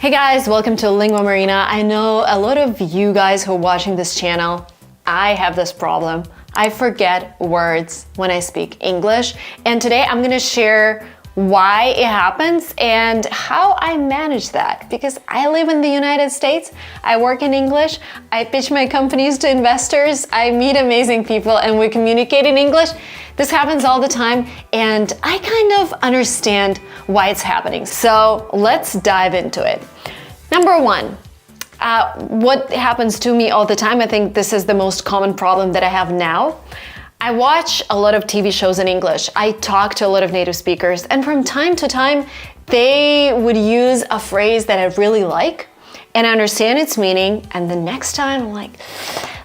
Hey guys, welcome to Lingua Marina. I know a lot of you guys who are watching this channel, I have this problem. I forget words when I speak English, and today I'm gonna share why it happens and how I manage that. Because I live in the United States, I work in English, I pitch my companies to investors, I meet amazing people, and we communicate in English. This happens all the time, and I kind of understand why it's happening. So let's dive into it. Number one, what happens to me all the time, I think this is the most common problem that I have now. I watch a lot of TV shows in English. I talk to a lot of native speakers, and from time to time, they would use a phrase that I really like, and I understand its meaning, and the next time I'm like,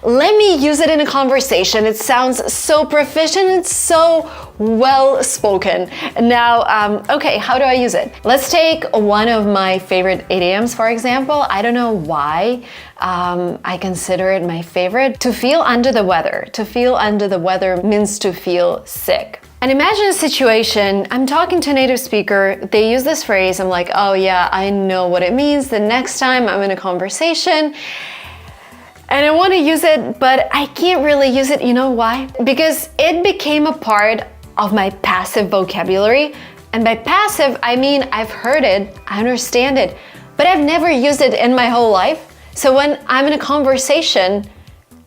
let me use it in a conversation. It sounds so proficient, it's so well spoken. Now, okay, how do I use it? Let's take one of my favorite idioms, for example. I don't know why I consider it my favorite. To feel under the weather. To feel under the weather means to feel sick. And imagine a situation, I'm talking to a native speaker, they use this phrase, I'm like, oh yeah, I know what it means. The next time I'm in a conversation, and I want to use it, but I can't really use it. You know why? Because it became a part of my passive vocabulary. And by passive, I mean I've heard it, I understand it, but I've never used it in my whole life. So when I'm in a conversation,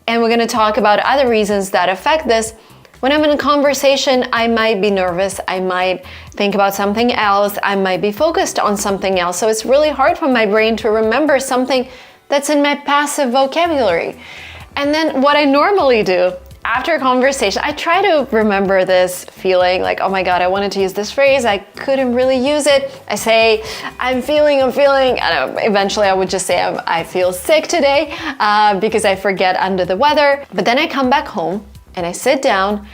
and we're going to talk about other reasons that affect this, when I'm in a conversation, I might be nervous, I might think about something else, I might be focused on something else. So it's really hard for my brain to remember something that's in my passive vocabulary. And then what I normally do after a conversation, I try to remember this feeling like, oh my God, I wanted to use this phrase, I couldn't really use it. I say, I'm feeling, and eventually I would just say, I feel sick today because I forget under the weather. But then I come back home and I sit down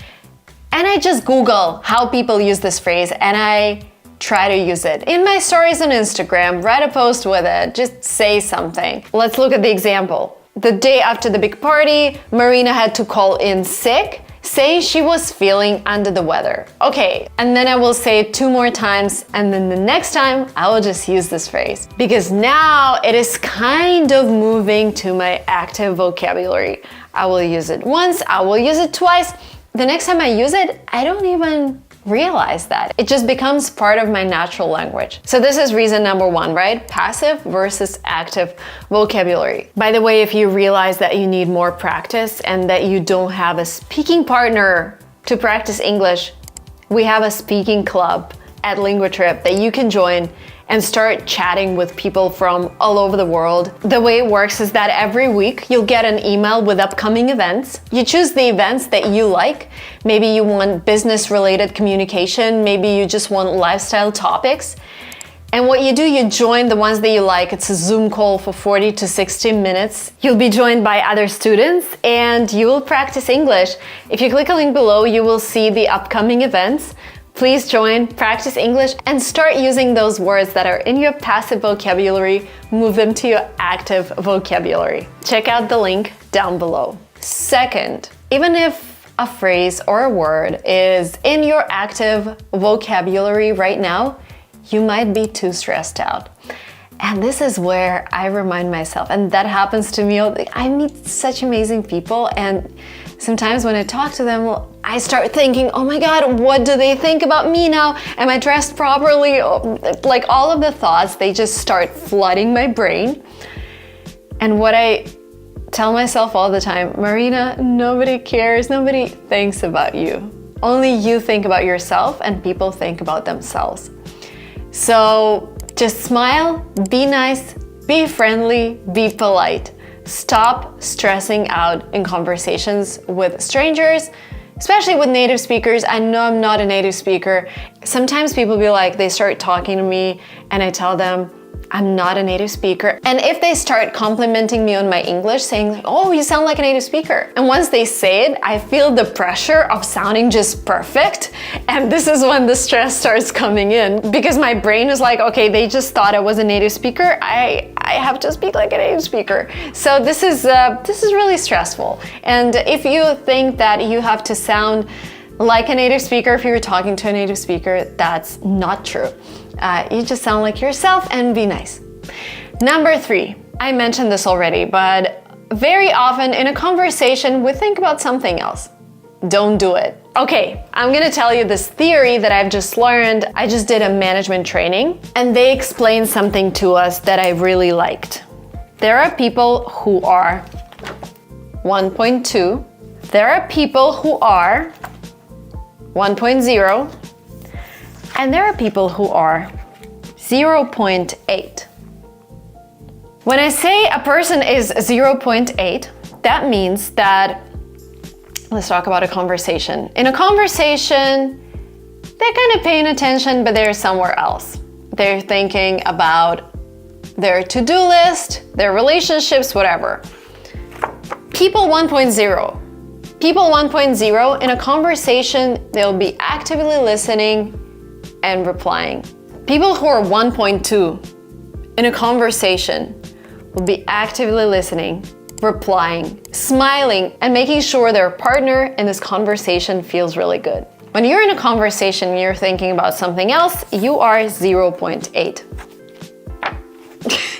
and I just Google how people use this phrase, and I try to use it in my stories on Instagram, write a post with it, just say something. Let's look at the example. The day after the big party, Marina had to call in sick, saying she was feeling under the weather. Okay, and then I will say it 2 more times, and then the next time I will just use this phrase. Because now it is kind of moving to my active vocabulary. I will use it once, I will use it twice. The next time I use it, I don't even realize that. It just becomes part of my natural language. So this is reason number 1, right? Passive versus active vocabulary. By the way, if you realize that you need more practice and that you don't have a speaking partner to practice English, we have a speaking club at LinguaTrip that you can join and start chatting with people from all over the world. The way it works is that every week you'll get an email with upcoming events. You choose the events that you like. Maybe you want business-related communication, maybe you just want lifestyle topics. And what you do, you join the ones that you like. It's a Zoom call for 40 to 60 minutes. You'll be joined by other students and you will practice English. If you click a link below, you will see the upcoming events. Please join, practice English, and start using those words that are in your passive vocabulary, move them to your active vocabulary. Check out the link down below. Second, even if a phrase or a word is in your active vocabulary right now, you might be too stressed out. And this is where I remind myself, and that happens to me. I meet such amazing people, and sometimes when I talk to them, I start thinking, oh my God, what do they think about me now? Am I dressed properly? Like all of the thoughts, they just start flooding my brain. And what I tell myself all the time, Marina, nobody cares, nobody thinks about you. Only you think about yourself and people think about themselves. So just smile, be nice, be friendly, be polite. Stop stressing out in conversations with strangers, especially with native speakers. I know I'm not a native speaker. Sometimes people be like, they start talking to me and I tell them, I'm not a native speaker. And if they start complimenting me on my English, saying like, oh, you sound like a native speaker. And once they say it, I feel the pressure of sounding just perfect. And this is when the stress starts coming in, because my brain is like, okay, they just thought I was a native speaker. I have to speak like a native speaker. So this is really stressful. And if you think that you have to sound like a native speaker, if you're talking to a native speaker, that's not true. You just sound like yourself and be nice. Number 3, I mentioned this already, but very often in a conversation, we think about something else. Don't do it. Okay, I'm gonna tell you this theory that I've just learned. I just did a management training and they explained something to us that I really liked. There are people who are 1.2. There are people who are 1.0. And there are people who are 0.8. When I say a person is 0.8, that means that, let's talk about a conversation. In a conversation, they're kind of paying attention, but they're somewhere else. They're thinking about their to-do list, their relationships, whatever. People 1.0. People 1.0, in a conversation, they'll be actively listening and replying. People who are 1.2, in a conversation, will be actively listening, replying, smiling, and making sure their partner in this conversation feels really good. When you're in a conversation and you're thinking about something else, you are 0.8.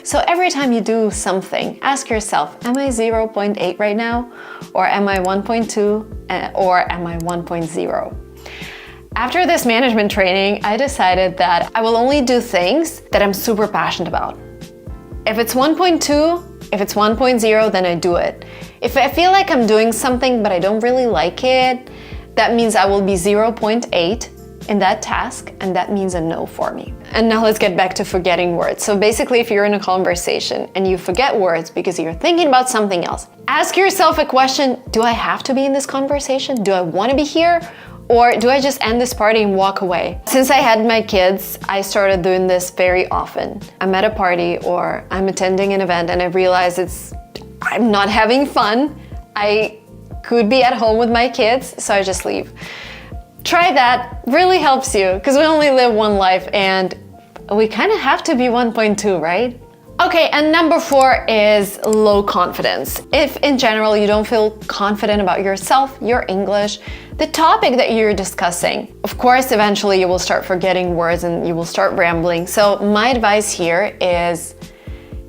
So every time you do something, ask yourself, am I 0.8 right now? Or am I 1.2? Or am I 1.0? After this management training, I decided that I will only do things that I'm super passionate about. If it's 1.2, if it's 1.0, then I do it. If I feel like I'm doing something but I don't really like it, that means I will be 0.8 in that task, and that means a no for me. And now let's get back to forgetting words. So basically, if you're in a conversation and you forget words because you're thinking about something else, ask yourself a question: do I have to be in this conversation? Do I want to be here? Or do I just end this party and walk away? Since I had my kids, I started doing this very often. I'm at a party or I'm attending an event and I realize I'm not having fun. I could be at home with my kids, so I just leave. Try that, really helps you, because we only live one life and we kind of have to be 1.2, right? Okay, and number 4 is low confidence. If in general you don't feel confident about yourself, your English, the topic that you're discussing, of course, eventually you will start forgetting words and you will start rambling. So my advice here is,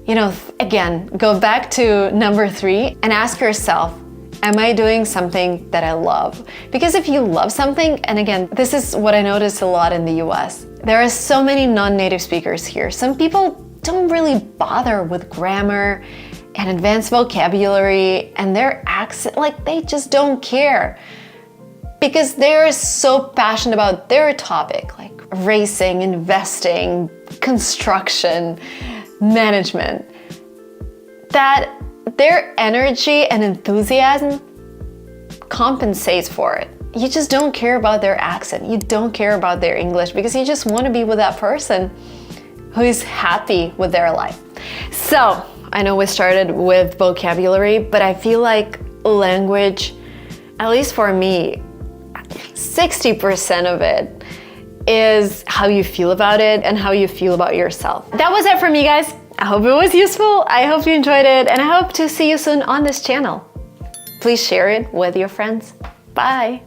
again, go back to number 3 and ask yourself, am I doing something that I love? Because if you love something, and again, this is what I noticed a lot in the US, there are so many non-native speakers here. Some people don't really bother with grammar and advanced vocabulary and their accent, like they just don't care. Because they're so passionate about their topic, like racing, investing, construction, management, that their energy and enthusiasm compensates for it. You just don't care about their accent. You don't care about their English because you just want to be with that person who is happy with their life. So, I know we started with vocabulary, but I feel like language, at least for me, 60% of it is how you feel about it and how you feel about yourself. That was it for me, guys. I hope it was useful. I hope you enjoyed it, and I hope to see you soon on this channel. Please share it with your friends. Bye.